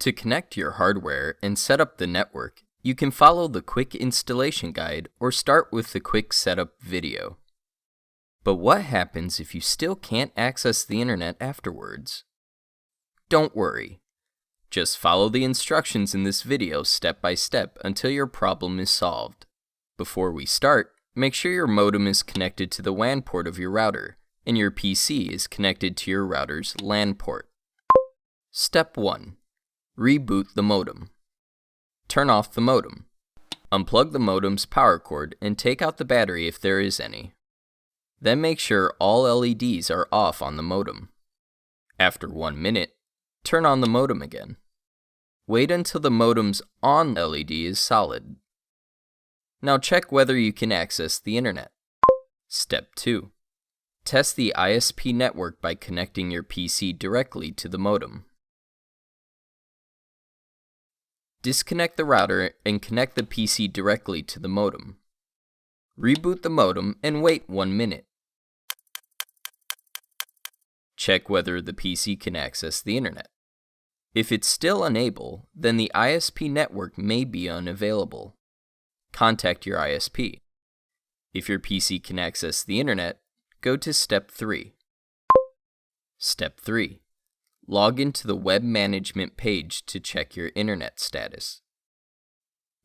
To connect your hardware and set up the network, you can follow the quick installation guide or start with the quick setup video. But what happens if you still can't access the internet afterwards? Don't worry. Just follow the instructions in this video step by step until your problem is solved. Before we start, make sure your modem is connected to the WAN port of your router and your PC is connected to your router's LAN port. Step 1. Reboot the modem. Turn off the modem. Unplug the modem's power cord and take out the battery if there is any. Then make sure all LEDs are off on the modem. After 1 minute, turn on the modem again. Wait until the modem's on LED is solid. Now check whether you can access the internet. Step 2. Test the ISP network by connecting your PC directly to the modem. Disconnect the router and connect the PC directly to the modem. Reboot the modem and wait 1 minute. Check whether the PC can access the internet. If it's still unable, then the ISP network may be unavailable. Contact your ISP. If your PC can access the internet, go to Step 3. Step 3. Log into the web management page to check your internet status.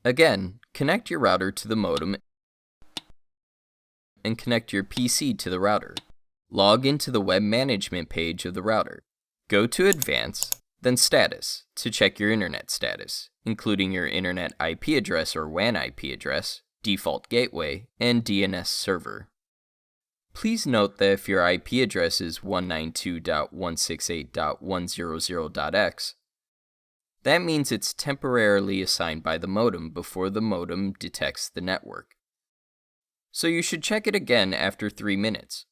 Again, connect your router to the modem and connect your PC to the router. Log into the web management page of the router. Go to Advanced, then Status to check your internet status, including your internet IP address or WAN IP address, default gateway, and DNS server. Please note that if your IP address is 192.168.100.x, that means it's temporarily assigned by the modem before the modem detects the network. So you should check it again after 3 minutes.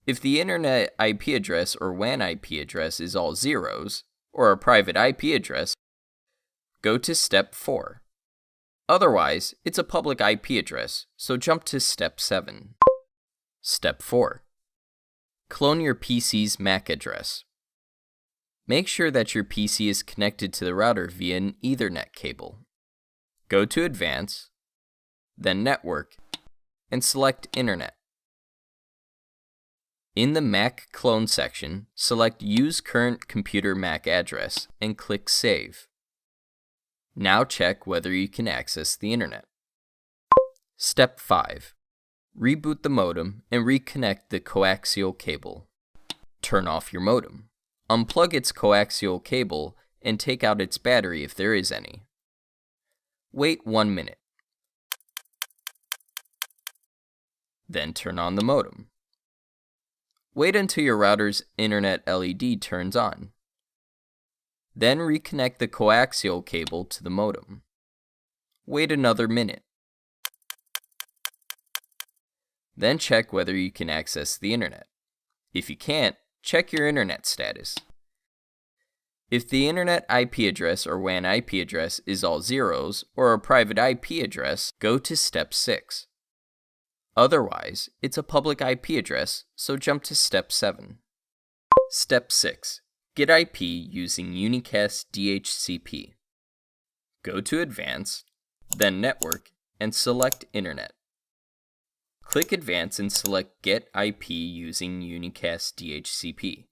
If the internet IP address or WAN IP address is all zeros, or a private IP address, go to Step 4. Otherwise, it's a public IP address, so jump to Step 7. Step 4. Clone your PC's MAC address. Make sure that your PC is connected to the router via an Ethernet cable. Go to Advanced, then Network, and select Internet. In the MAC clone section, select Use Current Computer MAC Address and click Save. Now check whether you can access the internet. Step 5. Reboot the modem and reconnect the coaxial cable. Turn off your modem. Unplug its coaxial cable and take out its battery if there is any. Wait 1 minute. Then turn on the modem. Wait until your router's internet LED turns on. Then reconnect the coaxial cable to the modem. Wait another minute. Then check whether you can access the internet. If you can't, check your internet status. If the internet IP address or WAN IP address is all zeros or a private IP address, go to Step 6. Otherwise, it's a public IP address, so jump to Step 7. Step 6. Get IP using Unicast DHCP. Go to Advanced, then Network, and select Internet. Click Advanced and select Get IP using Unicast DHCP.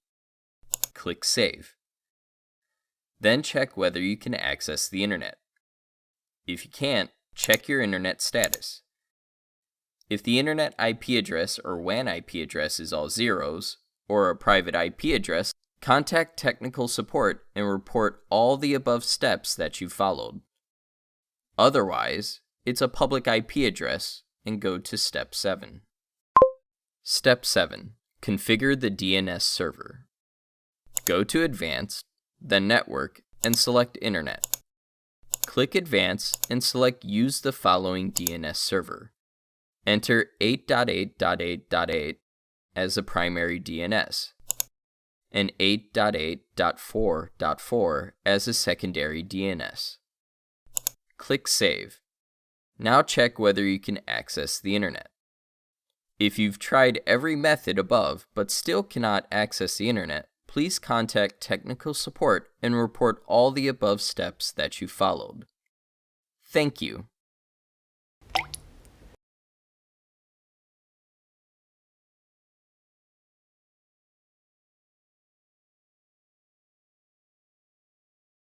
Click Save. Then check whether you can access the internet. If you can't, check your internet status. If the internet IP address or WAN IP address is all zeros, or a private IP address, contact technical support and report all the above steps that you followed. Otherwise, it's a public IP address and go to Step 7. Step 7. Configure the DNS server. Go to Advanced, then Network, and select Internet. Click Advanced and select Use the following DNS server. Enter 8.8.8.8 as the primary DNS, and 8.8.4.4 as a secondary DNS. Click Save. Now check whether you can access the internet. If you've tried every method above but still cannot access the internet, please contact technical support and report all the above steps that you followed. Thank you.